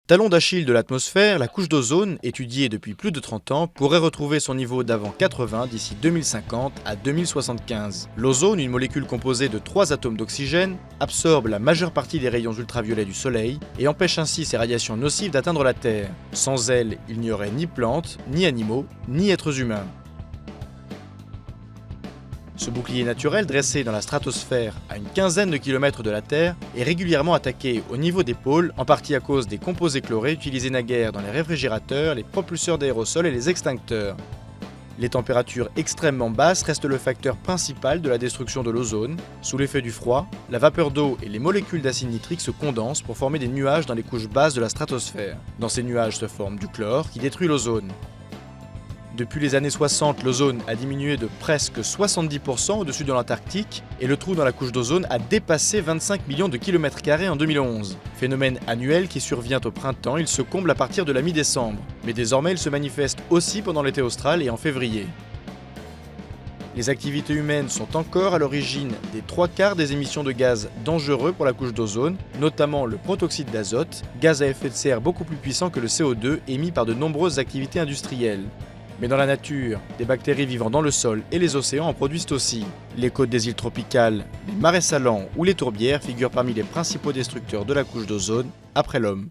Talon d'Achille de l'atmosphère, la couche d'ozone, étudiée depuis plus de 30 ans, pourrait retrouver son niveau d'avant 80 d'ici 2050 à 2075. L'ozone, une molécule composée de 3 atomes d'oxygène, absorbe la majeure partie des rayons ultraviolets du Soleil et empêche ainsi ces radiations nocives d'atteindre la Terre. Sans elle, il n'y aurait ni plantes, ni animaux, ni êtres humains. Ce bouclier naturel dressé dans la stratosphère à une quinzaine de kilomètres de la Terre est régulièrement attaqué au niveau des pôles, en partie à cause des composés chlorés utilisés naguère dans les réfrigérateurs, les propulseurs d'aérosols et les extincteurs. Les températures extrêmement basses restent le facteur principal de la destruction de l'ozone. Sous l'effet du froid, la vapeur d'eau et les molécules d'acide nitrique se condensent pour former des nuages dans les couches basses de la stratosphère. Dans ces nuages se forme du chlore qui détruit l'ozone. Depuis les années 60, l'ozone a diminué de presque 70% au-dessus de l'Antarctique et le trou dans la couche d'ozone a dépassé 25 millions de kilomètres carrés en 2011. Phénomène annuel qui survient au printemps, il se comble à partir de la mi-décembre. Mais désormais, il se manifeste aussi pendant l'été austral et en février. Les activités humaines sont encore à l'origine des 3/4 des émissions de gaz dangereux pour la couche d'ozone, notamment le protoxyde d'azote, gaz à effet de serre beaucoup plus puissant que le CO2 émis par de nombreuses activités industrielles. Mais dans la nature, des bactéries vivant dans le sol et les océans en produisent aussi. Les côtes des îles tropicales, les marais salants ou les tourbières figurent parmi les principaux destructeurs de la couche d'ozone après l'homme.